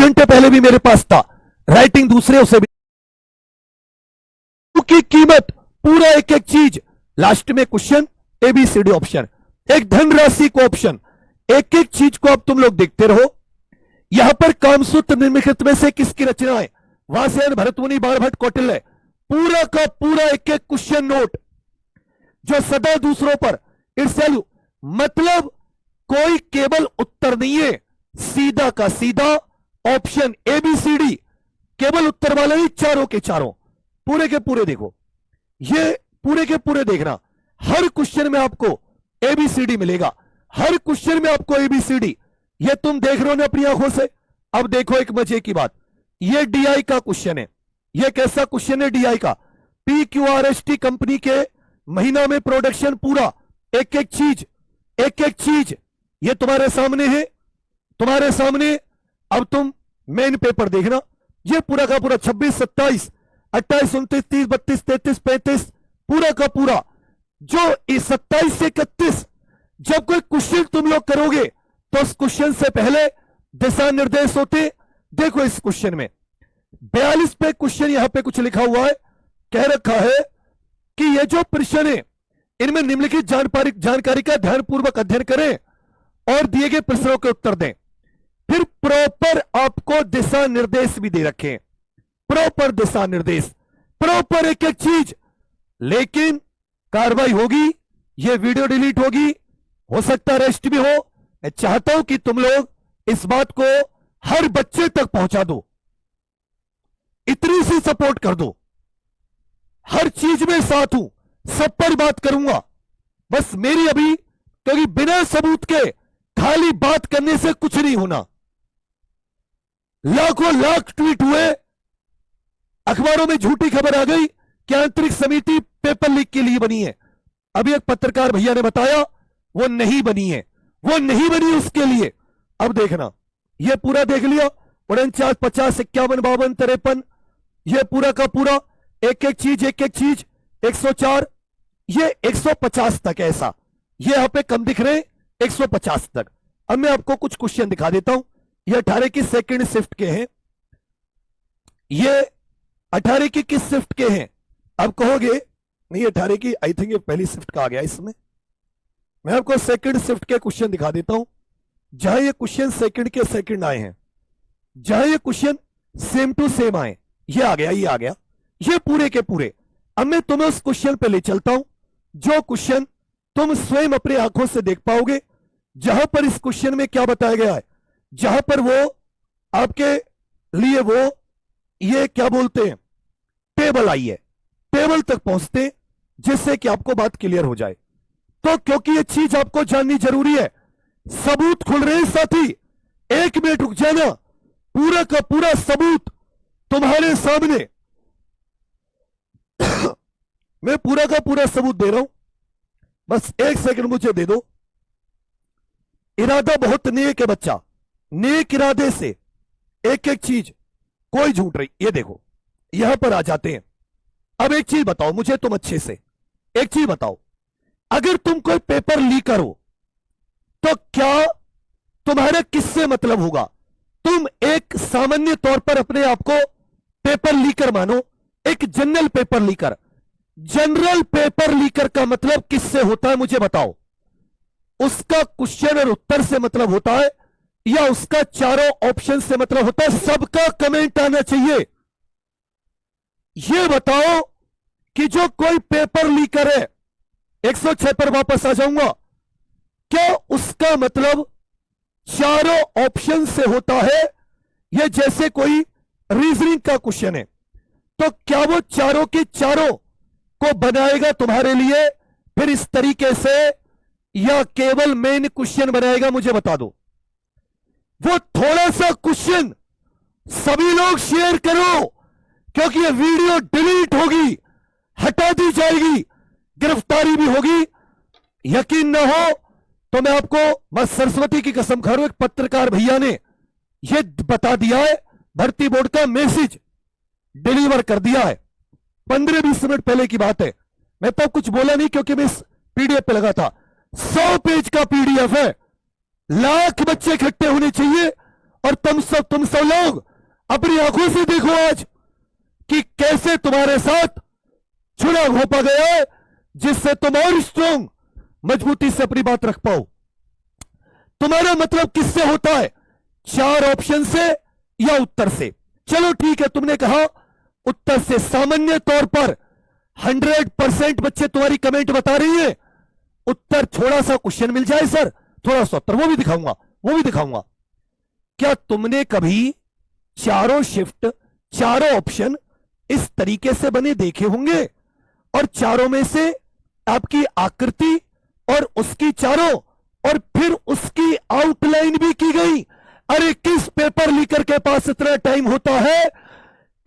घंटे पहले भी मेरे पास था, राइटिंग दूसरे उसे भी की कीमत, पूरा एक एक चीज, लास्ट में क्वेश्चन एबीसीडी ऑप्शन, एक धनराशि को ऑप्शन, एक एक चीज को अब तुम लोग देखते रहो। यहां पर कामसूत्र निम्नलिखित में से किसकी रचना है? वासयन, भरतमुनि, बाणभट्ट, कौटिल्य। पूरा का पूरा एक एक क्वेश्चन नोट जो सदा दूसरों पर ईर्ष्यालु, मतलब कोई केवल उत्तर नहीं है, सीधा का सीधा ऑप्शन एबीसीडी, केवल उत्तर वाले ही, चारों के चारों, पूरे के पूरे देखो, ये पूरे के पूरे देखना। हर क्वेश्चन में आपको एबीसीडी मिलेगा, हर क्वेश्चन में आपको एबीसीडी, ये तुम देख रहे हो ना अपनी आंखों से। अब देखो एक मजे की बात, ये डीआई का क्वेश्चन है। ये कैसा क्वेश्चन है? डीआई का, पीक्यूआरएसटी कंपनी के महीना में प्रोडक्शन पूरा, एक एक चीज, एक एक चीज, ये तुम्हारे सामने है, तुम्हारे सामने। अब तुम मेन पेपर देखना, ये पूरा का पूरा 26, 27, 28, 29, 30, 32, 33, 35, पूरा का पूरा, जो इस 27 से 31 जब कोई क्वेश्चन तुम लोग करोगे तो उस क्वेश्चन से पहले दिशा निर्देश होते। देखो इस क्वेश्चन में 42 पे क्वेश्चन यहां पे कुछ लिखा हुआ है, कह रखा है कि ये जो प्रश्न है इनमें निम्नलिखित जानकारी का ध्यानपूर्वक अध्ययन करें और दिए गए प्रश्नों के उत्तर दें। फिर प्रॉपर आपको दिशा निर्देश भी दे रखे हैं, प्रॉपर दिशा निर्देश, प्रॉपर एक एक चीज। लेकिन कार्रवाई होगी, ये वीडियो डिलीट होगी, हो सकता है रेस्ट भी हो। मैं चाहता हूं कि तुम लोग इस बात को हर बच्चे तक पहुंचा दो, इतनी सी सपोर्ट कर दो। हर चीज में साथ हूं, सब पर बात करूंगा, बस मेरी अभी, क्योंकि बिना सबूत के खाली बात करने से कुछ नहीं होना। लाखों लाख ट्वीट हुए, अखबारों में झूठी खबर आ गई कि आंतरिक समिति पेपर लीक के लिए बनी है। अभी एक पत्रकार भैया ने बताया वो नहीं बनी है, वो नहीं बनी उसके लिए। अब देखना, ये पूरा देख लिया, 49, 50, 51, 52, 53, ये पूरा का पूरा एक एक चीज, एक एक चीज, 104, ये 150 तक ऐसा, ये यहां पे कम दिख रहे हैं, 150 तक। अब मैं आपको कुछ क्वेश्चन दिखा देता हूं। ये 18 की सेकंड शिफ्ट के हैं, ये 18 की किस शिफ्ट के हैं? अब कहोगे नहीं 18 की, आई थिंक ये पहली शिफ्ट का आ गया इसमें। मैं आपको सेकंड शिफ्ट के क्वेश्चन दिखा देता हूं, जहां ये क्वेश्चन सेकंड के सेकंड आए हैं, जहां ये क्वेश्चन सेम टू सेम आए, ये आ गया, ये आ गया, ये पूरे के पूरे। अब मैं तुम्हें उस क्वेश्चन पे ले चलता हूं, जो क्वेश्चन तुम स्वयं अपनी आंखों से देख पाओगे, जहां पर इस क्वेश्चन में क्या बताया गया है, जहां पर वो आपके लिए वो ये क्या बोलते हैं, टेबल आई है, टेबल तक पहुंचते जिससे कि आपको बात क्लियर हो जाए। तो क्योंकि ये चीज आपको जाननी जरूरी है, सबूत खुल रहे हैं साथी, 1 मिनट रुक जाना, पूरा का पूरा सबूत तुम्हारे सामने मैं पूरा का पूरा सबूत दे रहा हूं, बस 1 सेकंड मुझे दे दो। इरादा बहुत नेक है बच्चा, नेक इरादे से एक एक चीज, कोई झूठ नहीं। ये देखो यहां पर आ जाते हैं। अब एक चीज बताओ मुझे तुम अच्छे से, एक चीज बताओ, अगर तुम कोई पेपर लीकर हो तो क्या तुम्हारा किससे मतलब होगा? तुम एक सामान्य तौर पर अपने आप को पेपर लीकर मानो, एक general paper liquor. General paper liquor का मतलब किससे होता है मुझे बताओ? उसका क्वेश्चन और उत्तर से मतलब होता है या उसका चारों ऑप्शन से मतलब होता है? सबका कमेंट आना चाहिए। यह बताओ कि जो कोई पेपर लीकर है, 106 पर वापस आ जाऊंगा, क्या उसका मतलब चारों ऑप्शन से होता है? यह जैसे कोई रीजनिंग का क्वेश्चन है तो क्या वो चारों के चारों को बनाएगा तुम्हारे लिए फिर इस तरीके से, या केवल मेन क्वेश्चन बनाएगा? मुझे बता दो। वो थोड़ा सा क्वेश्चन सभी लोग शेयर करो, क्योंकि ये वीडियो डिलीट होगी, हटा दी जाएगी, गिरफ्तारी भी होगी। यकीन ना हो तो मैं आपको बस सरस्वती की कसम खा रहा हूं, एक पत्रकार भैया ने ये बता दिया है, भर्ती बोर्ड का मैसेज डिलीवर कर दिया है, 15-20 मिनट पहले की बात है। मैं तो कुछ बोला नहीं क्योंकि मैं इस पीडीएफ पे लगा था। 100 पेज का पीडीएफ है, लाख बच्चे इकट्ठे होने चाहिए और तुम सब लोग अपनी आंखों से देखो आज कि कैसे तुम्हारे साथ चुनाव हो पा गया है, जिससे तुम और स्ट्रॉन्ग मजबूती से अपनी बात रख पाओ। तुम्हारा मतलब किससे होता है? 4 ऑप्शन से या उत्तर से? चलो ठीक है, तुमने कहा उत्तर से। सामान्य तौर पर 100% बच्चे तुम्हारी कमेंट बता रही है उत्तर थोड़ा सा क्वेश्चन मिल जाए सर, थोड़ा सा उत्तर, वो भी दिखाऊंगा। क्या तुमने कभी चारों शिफ्ट, चारों ऑप्शन इस तरीके से बने देखे होंगे और चारों में से आपकी आकृति और उसकी चारों और फिर उसकी आउटलाइन भी की गई? अरे किस पेपर लीकर के पास इतना टाइम होता है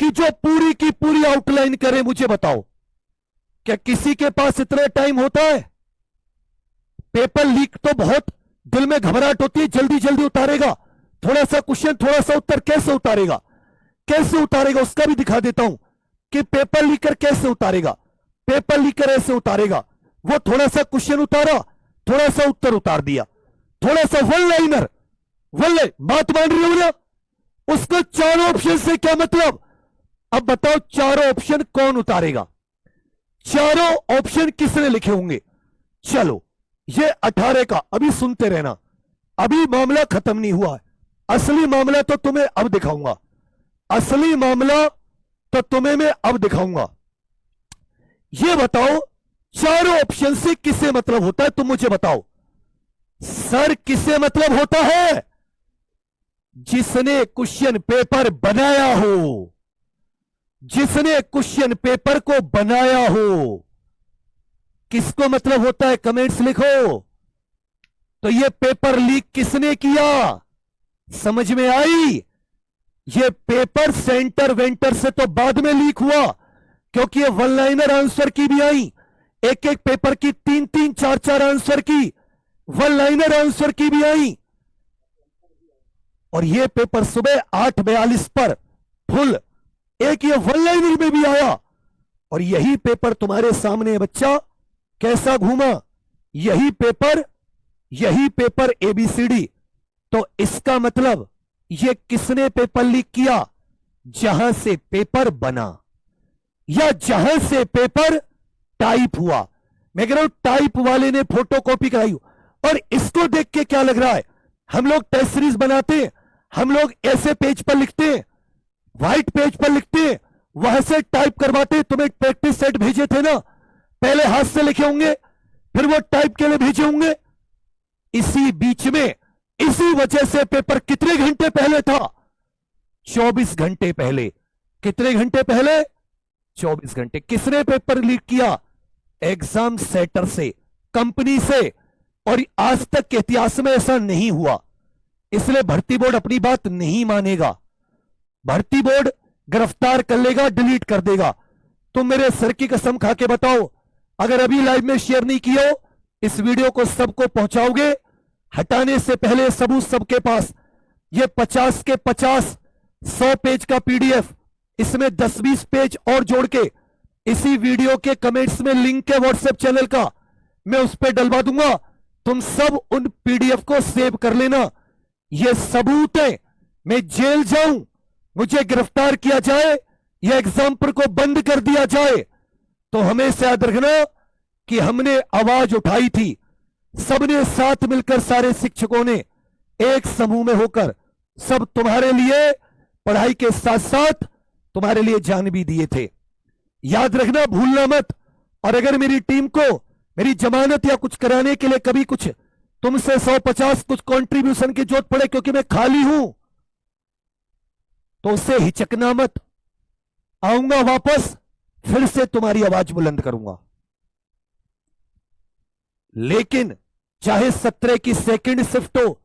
कि जो पूरी की पूरी आउटलाइन करे? मुझे बताओ, क्या किसी के पास इतना टाइम होता है? पेपर लीक तो बहुत दिल में घबराहट होती है, जल्दी जल्दी उतारेगा, थोड़ा सा क्वेश्चन थोड़ा सा उत्तर, कैसे उतारेगा उसका भी दिखा देता हूं कि पेपर लीकर कैसे उतारेगा। पेपर लीकर ऐसे उतारेगा, वो थोड़ा सा क्वेश्चन उतारा, थोड़ा सा उत्तर उतार दिया, थोड़ा सा वन लाइनर, बात मान रही हो ना? उसको चारों ऑप्शन से क्या मतलब? अब बताओ चारों ऑप्शन कौन उतारेगा? चारों ऑप्शन किसने लिखे होंगे? चलो ये 18 का, अभी सुनते रहना, अभी मामला खत्म नहीं हुआ है। असली मामला तो तुम्हें अब दिखाऊंगा, मैं अब दिखाऊंगा। ये बताओ चारों ऑप्शन से किसे मतलब होता है? तुम मुझे बताओ सर, किसे मतलब होता है? जिसने क्वेश्चन पेपर बनाया हो, जिसने क्वेश्चन पेपर को बनाया हो, किसको मतलब होता है? कमेंट्स लिखो। तो ये पेपर लीक किसने किया? समझ में आई? ये पेपर सेंटर वेंटर से तो बाद में लीक हुआ, क्योंकि ये वन लाइनर आंसर की भी आई, एक एक पेपर की 3-3 4-4 आंसर की वन लाइनर आंसर की भी आई, और ये पेपर सुबह 8:42 पर फुल एक ये वन लाइनर में भी आया। और यही पेपर तुम्हारे सामने बच्चा कैसा घूमा, यही पेपर ABCD। तो इसका मतलब ये किसने पेपर लीक किया? जहां से पेपर बना या जहां से पेपर टाइप हुआ। मैं कह रहा हूं टाइप वाले ने फोटोकॉपी कराई। और इसको देख के क्या लग रहा है? हम लोग टेस्ट सीरीज बनाते हैं, हम लोग ऐसे पेज पर लिखते हैं, व्हाइट पेज पर लिखते हैं, वहां से टाइप करवाते। तुम्हें प्रैक्टिस सेट भेजे थे ना, पहले हाथ से लिखे होंगे, फिर वो टाइप के लिए भेजे होंगे। इसी बीच में, इसी वजह से पेपर कितने घंटे पहले था? 24 घंटे पहले। कितने घंटे पहले? 24 घंटे। किसने पेपर लीक किया? एग्जाम सेटर से, कंपनी से। और आज तक के इतिहास में ऐसा नहीं हुआ, इसलिए भर्ती बोर्ड अपनी बात नहीं मानेगा। भर्ती बोर्ड गिरफ्तार कर लेगा, डिलीट कर देगा। तुम मेरे सर की कसम खा के बताओ, अगर अभी लाइव में शेयर नहीं किया हो, इस वीडियो को सबको पहुंचाओगे? हटाने से पहले सबूत सबके पास, ये 50 के 50 100 पेज का PDF, इसमें 10-20 पेज और जोड़ के इसी वीडियो के कमेंट्स में लिंक है व्हाट्सएप चैनल का, मैं उस पर डलवा दूंगा। तुम सब उन PDF को सेव कर लेना। ये सबूत है, मैं जेल जाऊं, मुझे गिरफ्तार किया जाए या एग्जाम्पल को बंद कर दिया जाए, तो हमेशा याद रखना कि हमने आवाज उठाई थी। सबने साथ मिलकर, सारे शिक्षकों ने एक समूह में होकर, सब तुम्हारे लिए पढ़ाई के साथ साथ तुम्हारे लिए जान भी दिए थे। याद रखना, भूलना मत। और अगर मेरी टीम को मेरी जमानत या कुछ कराने के लिए कभी कुछ तुमसे 150 कुछ कंट्रीब्यूशन की जरूरत पड़े, क्योंकि मैं खाली हूं, तो उससे हिचकना मत। आऊंगा वापस, फिर से तुम्हारी आवाज बुलंद करूंगा। लेकिन चाहे 17 की सेकंड शिफ्ट हो,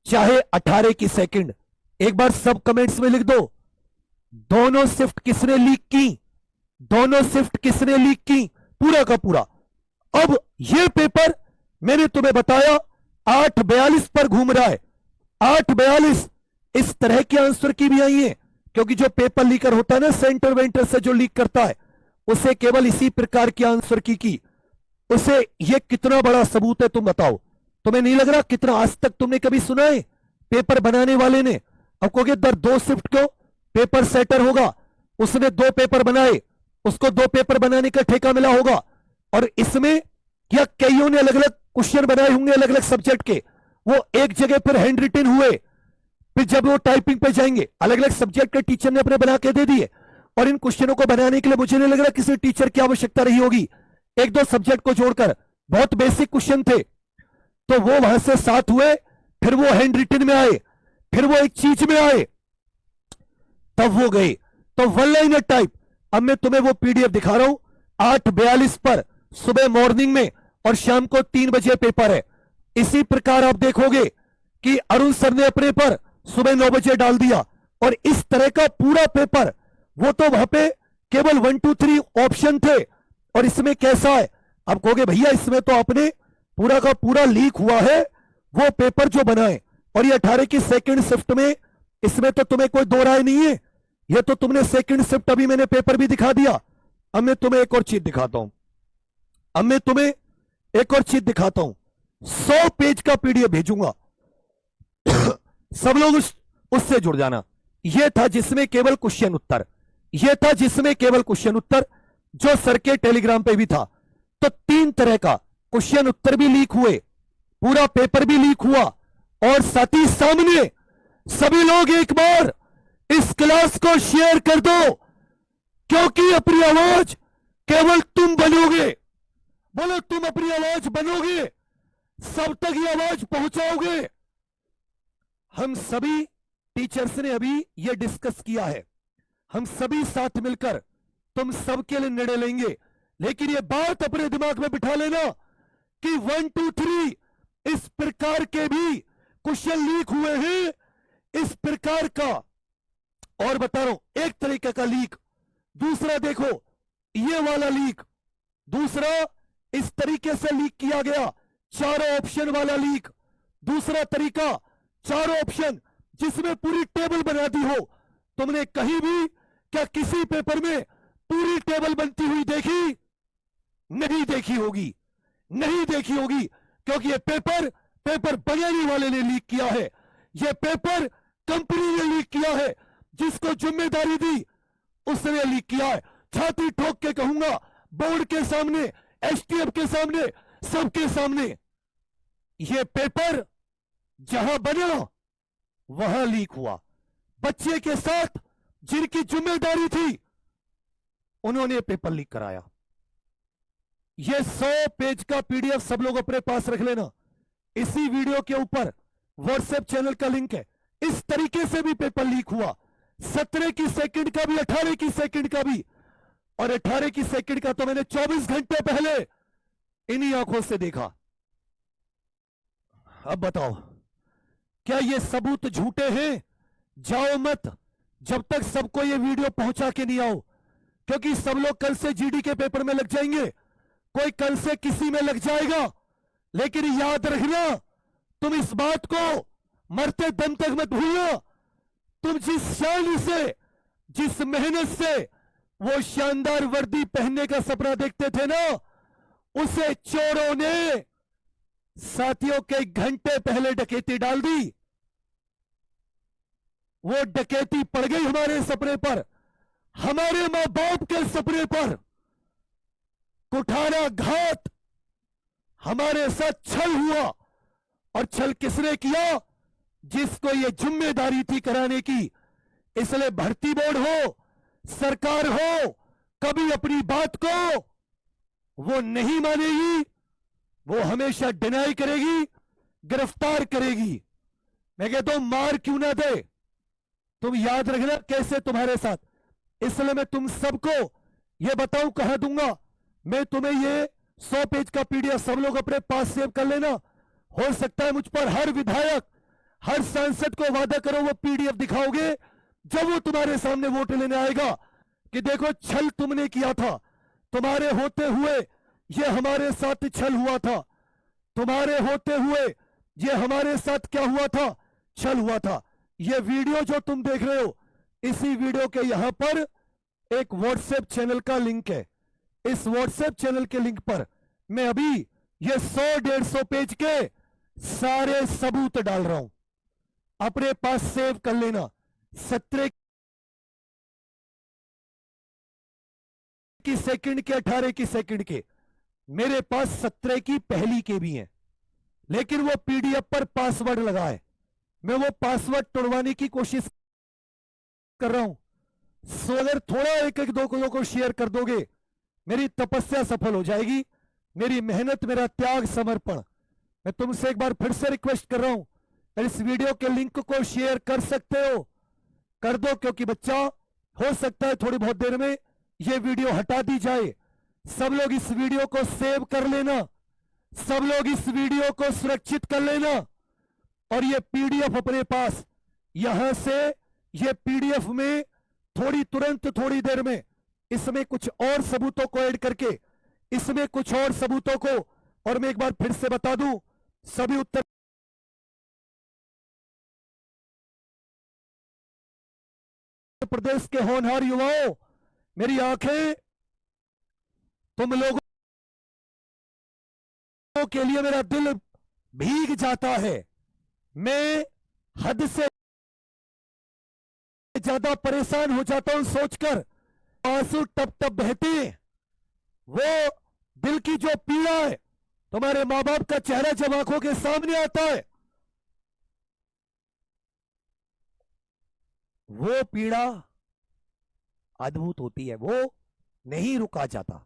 चाहे 18 की सेकंड, एक बार सब कमेंट्स में लिख दो, दोनों शिफ्ट किसने लीक की? दोनों शिफ्ट किसने लीक की? पूरा का पूरा। अब यह पेपर मैंने तुम्हें बताया 8:42 पर घूम रहा है। 8:42 इस तरह के आंसर की भी आई है, क्योंकि जो पेपर लीकर होता है ना, सेंटर वेंटर से जो लीक करता है, उसे केवल इसी प्रकार की आंसर की उसे यह कितना बड़ा सबूत है? तुम बताओ, तुम्हें नहीं लग रहा? कितना आज तक तुमने कभी सुना है पेपर बनाने वाले ने अब कहोगे दर 2 शिफ्ट क्यों? पेपर सेटर होगा, उसने 2 पेपर बनाए, उसको 2 पेपर बनाने का ठेका मिला होगा, और इसमें या कईयों ने अलग अलग क्वेश्चन बनाए होंगे अलग अलग सब्जेक्ट के, वो एक जगह पर हैंड रिटन हुए, फिर जब वो टाइपिंग पे जाएंगे अलग अलग सब्जेक्ट के टीचर ने अपने बना के दे दिए। और इन क्वेश्चनों को बनाने के लिए मुझे नहीं लग रहा किसी टीचर की आवश्यकता रही होगी, 1-2 सब्जेक्ट को जोड़कर बहुत बेसिक क्वेश्चन थे, तो वो वहां से 7 हुए, फिर वो हैंड रिटन में आए, फिर वो एक चीज में आए, तब वो गए। तो वन लाइनर टाइप, अब मैं तुम्हें वो पीडीएफ दिखा रहा हूं 8:42 पर सुबह मॉर्निंग में, और शाम को 3 बजे पेपर है। इसी प्रकार आप देखोगे कि अरुण सर ने अपने पर सुबह 9 बजे डाल दिया, और इस तरह का पूरा पेपर, वो तो वहां पे केवल 1 2 3 ऑप्शन थे, और इसमें कैसा है? आप कहोगे भैया इसमें तो आपने पूरा का पूरा लीक हुआ है वो पेपर जो बनाए, और ये 18 की सेकंड शिफ्ट में, इसमें तो तुम्हें कोई दो राय नहीं है, ये तो तुमने सेकंड शिफ्ट, अभी मैंने पेपर भी दिखा दिया। अब मैं तुम्हें एक और चीज दिखाता हूं, अब मैं तुम्हें एक और चीज दिखाता हूं, 100 पेज का पीडीएफ भेजूंगा सब लोग उससे जुड़ जाना। यह था जिसमें केवल क्वेश्चन उत्तर, यह था जिसमें केवल क्वेश्चन उत्तर, जो सर के टेलीग्राम पे भी था। तो 3 तरह का क्वेश्चन उत्तर भी लीक हुए, पूरा पेपर भी लीक हुआ, और साथ ही सामने सभी लोग एक बार इस क्लास को शेयर कर दो, क्योंकि अपनी आवाज केवल तुम बनोगे। बोलो तुम अपनी आवाज बनोगे, सब तक ये आवाज पहुंचाओगे। हम सभी टीचर्स ने अभी ये डिस्कस किया है, हम सभी साथ मिलकर तुम सबके लिए निर्णय लेंगे, लेकिन ये बात अपने दिमाग में बिठा लेना कि 1 2 3 इस प्रकार के भी क्वेश्चन लीक हुए हैं, इस प्रकार का। और बता रहा हूं एक तरीके का लीक, दूसरा देखो ये वाला लीक, दूसरा इस तरीके से लीक किया गया 4 ऑप्शन वाला लीक, दूसरा तरीका 4 ऑप्शन जिसमें पूरी टेबल बना दी हो। तुमने कहीं भी क्या किसी पेपर में पूरी टेबल बनती हुई देखी? नहीं देखी होगी, नहीं देखी होगी, क्योंकि ये पेपर बनाने वाले ने लीक किया है, ये पेपर कंपनी ने लीक किया है, जिसको जिम्मेदारी दी उसने लीक किया है। छाती ठोक के कहूंगा, बोर्ड के सामने, एसटीएफ के सामने, सबके सामने, ये पेपर जहां बना वहां लीक हुआ। बच्चे के साथ जिनकी जिम्मेदारी थी उन्होंने पेपर लीक कराया। ये 100 पेज का पीडीएफ सब लोग अपने पास रख लेना, इसी वीडियो के ऊपर व्हाट्सएप चैनल का लिंक है। इस तरीके से भी पेपर लीक हुआ, 17 की सेकंड का भी, 18 की सेकंड का भी, और 18 की सेकंड का तो मैंने 24 घंटे पहले इन्हीं आंखों से देखा। अब बताओ क्या ये सबूत झूठे हैं? जाओ मत जब तक सबको ये वीडियो पहुंचा के नहीं आओ, क्योंकि सब लोग कल से जीडी के पेपर में लग जाएंगे, कोई कल से किसी में लग जाएगा। लेकिन याद रखना, तुम इस बात को मरते दम तक मत भूलना, तुम जिस शान से, जिस मेहनत से वो शानदार वर्दी पहनने का सपना देखते थे ना, उसे चोरों ने साथियों के घंटे पहले डकैती डाल दी। वो डकैती पड़ गई हमारे सपने पर, हमारे मां बाप के सपने पर। कुठारा घाट हमारे साथ छल हुआ, और छल किसने किया? जिसको ये जिम्मेदारी थी कराने की। इसलिए भर्ती बोर्ड हो, सरकार हो, कभी अपनी बात को वो नहीं मानेगी, वो हमेशा डिनाई करेगी, गिरफ्तार करेगी। मैं कहता हूं मार क्यों ना दे, तुम याद रखना कैसे तुम्हारे साथ। इसलिए मैं तुम सबको ये बताऊं कहां दूंगा, मैं तुम्हें ये 100 पेज का पीडीएफ सब लोग अपने पास सेव कर लेना। हो सकता है मुझ पर हर विधायक, हर सांसद को वादा करो वो पीडीएफ दिखाओगे जब वो तुम्हारे सामने वोट लेने आएगा कि देखो छल तुमने किया था, तुम्हारे होते हुए ये हमारे साथ छल हुआ था, तुम्हारे होते हुए ये हमारे साथ क्या हुआ था? छल हुआ था। ये वीडियो जो तुम देख रहे हो, इसी वीडियो के यहां पर एक व्हाट्सएप चैनल का लिंक है। इस व्हाट्सएप चैनल के लिंक पर मैं अभी ये 100-150 पेज के सारे सबूत डाल रहा हूं। अपने पास सेव कर लेना। 17 की सेकंड के, 18 की सेकंड के, मेरे पास 17 की पहली के भी हैं, लेकिन वो पीडीएफ पर पासवर्ड लगा है। मैं वो पासवर्ड तोड़वाने की कोशिश कर रहा हूं। सो अगर थोड़ा एक एक दो को शेयर कर दोगे, मेरी तपस्या सफल हो जाएगी, मेरी मेहनत, मेरा त्याग, समर्पण। मैं तुमसे एक बार फिर से रिक्वेस्ट कर रहा हूं, इस वीडियो के लिंक को शेयर कर सकते हो, कर दो, क्योंकि बच्चा हो सकता है थोड़ी बहुत देर में ये वीडियो हटा दी जाए। सब लोग इस वीडियो को सेव कर लेना, सब लोग इस वीडियो को सुरक्षित कर लेना, और ये पीडीएफ अपने पास, यहां से ये पीडीएफ में तुरंत थोड़ी देर में इसमें कुछ और सबूतों को ऐड करके, इसमें कुछ और सबूतों को, और मैं एक बार फिर से बता दूं, सभी उत्तर प्रदेश के होनहार युवाओं, मेरी आंखें तुम लोगों के लिए, मेरा दिल भीग जाता है। मैं हद से ज्यादा परेशान हो जाता हूं सोचकर, आंसू टप टप बहते हैं। वो दिल की जो पीड़ा है, तुम्हारे मां बाप का चेहरा जब आंखों के सामने आता है, वो पीड़ा अद्भुत होती है, वो नहीं रुका जाता।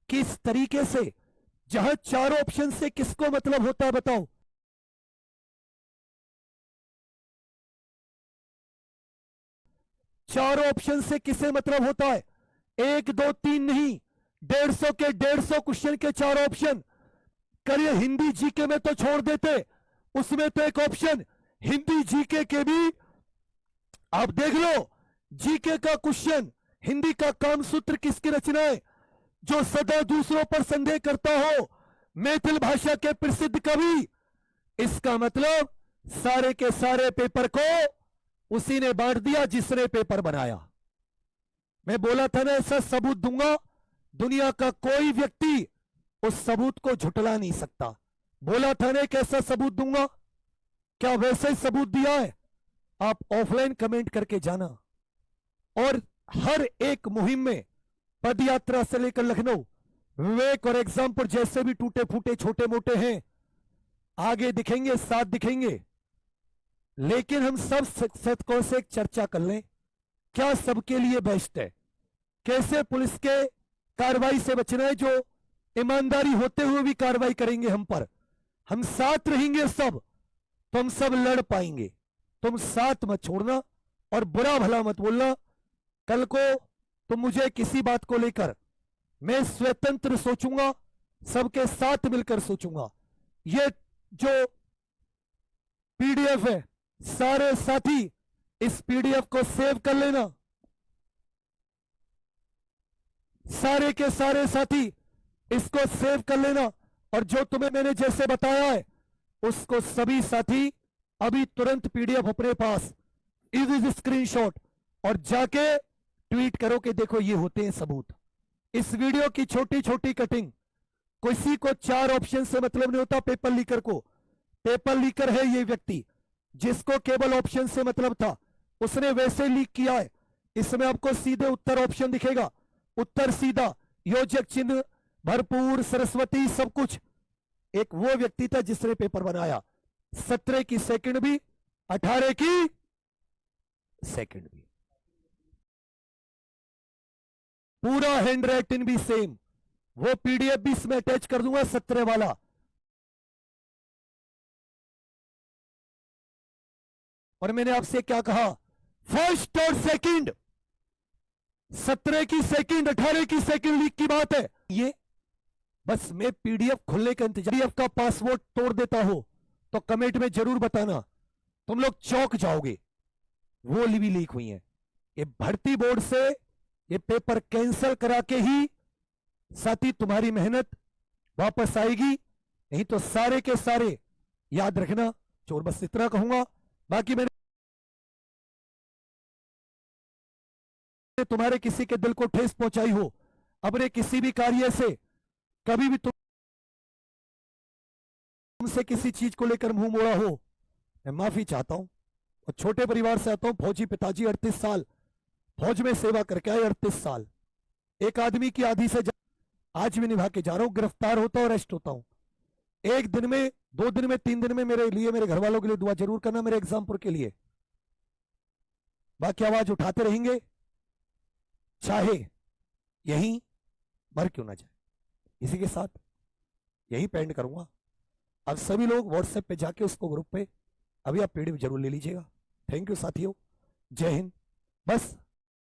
किस तरीके से, जहां चारों ऑप्शन से किसको मतलब होता है बताओ? चारों ऑप्शन से किसे मतलब होता है? 1 2 3 नहीं, 150 के 150 क्वेश्चन के चार ऑप्शन। करिए हिंदी जीके में तो छोड़ देते, उसमें तो एक ऑप्शन हिंदी जीके के भी, आप देख लो, जीके का क्वेश्चन, हिंदी का कामसूत्र किसकी रचना है? जो सदा दूसरों पर संदेह करता हो, मैथिल भाषा के प्रसिद्ध कवि। इसका मतलब सारे के सारे पेपर को उसी ने बांट दिया जिसने पेपर बनाया। मैं बोला था ना, ऐसा सबूत दूंगा, दुनिया का कोई व्यक्ति उस सबूत को झुटला नहीं सकता। बोला था ना, कैसा सबूत दूंगा, क्या वैसे ही सबूत दिया है? आप ऑफलाइन कमेंट करके जाना। और हर एक मुहिम में, पद यात्रा से लेकर लखनऊ, विवेक और एग्जामपुर जैसे भी टूटे फूटे छोटे मोटे हैं, आगे दिखेंगे, साथ दिखेंगे। लेकिन हम सब शतकों से एक चर्चा कर लें, क्या सबके लिए बेस्ट है? कैसे पुलिस के कार्रवाई से बचना है, जो ईमानदारी होते हुए भी कार्रवाई करेंगे हम पर? हम साथ रहेंगे सब, तो हम सब लड़ पाएंगे। तुम साथ मत छोड़ना और बुरा भला मत बोलना। कल को तुम मुझे किसी बात को लेकर, मैं स्वतंत्र सोचूंगा, सबके साथ मिलकर सोचूंगा। ये जो पीडीएफ है, सारे साथी इस पीडीएफ को सेव कर लेना, सारे के सारे साथी इसको सेव कर लेना, और जो तुम्हें मैंने जैसे बताया है उसको सभी साथी अभी तुरंत पीडीएफ अपने पास, इज स्क्रीनशॉट, और जाके ट्वीट करो कि देखो ये होते हैं सबूत। इस वीडियो की छोटी छोटी कटिंग, किसी को चार ऑप्शन से मतलब नहीं होता। पेपर लीकर को, पेपर लीकर है ये व्यक्ति, जिसको केवल ऑप्शन से मतलब था, उसने वैसे लीक किया है। इसमें आपको सीधे उत्तर ऑप्शन दिखेगा, उत्तर सीधा, योजक चिन्ह भरपूर, सरस्वती, सब कुछ। एक वो व्यक्ति था जिसने पेपर बनाया, 17 की सेकंड भी, 18 की सेकंड भी, पूरा हैंड राइटिंग भी सेम। वो पीडीएफ भी इसमें अटैच कर दूंगा, 17 वाला। और मैंने आपसे क्या कहा, फर्स्ट और सेकंड, 17 की सेकंड, 18 की सेकंड लीक की बात है ये। बस मैं पीडीएफ खुलने का इंतजार, पीडीएफ का पासवर्ड तोड़ देता हो तो कमेंट में जरूर बताना, तुम लोग चौंक जाओगे। वो भी लीक हुई है। ये भर्ती बोर्ड से ये पेपर कैंसिल करा के ही साथी तुम्हारी मेहनत वापस आएगी, नहीं तो सारे के सारे याद रखना। चोर बस इतना कहूंगा, बाकी मैंने तुम्हारे किसी के दिल को ठेस पहुंचाई हो अपने किसी भी कार्य से, कभी भी तुम तुमसे किसी चीज को लेकर मुंह मोड़ा हो, मैं माफी चाहता हूं। और छोटे परिवार से आता हूं, फौजी पिताजी 38 साल फौज में सेवा करके आए, 38 साल एक आदमी की आधी से आज भी निभा के जा रहा हूं। गिरफ्तार होता हूं, अरेस्ट होता हूं, एक दिन में, 2 दिन में, 3 दिन में मेरे लिए, मेरे घर वालों के लिए दुआ जरूर करना, मेरे एग्जाम्पल के लिए। बाकी आवाज उठाते रहेंगे, चाहे यहीं मर क्यों ना जाए। इसी के साथ यही पेंड करूंगा। अब सभी लोग व्हाट्सएप पे जाके उसको ग्रुप पे अभी आप पीडीएफ जरूर ले लीजिएगा। थैंक यू साथियों, जय हिंद। बस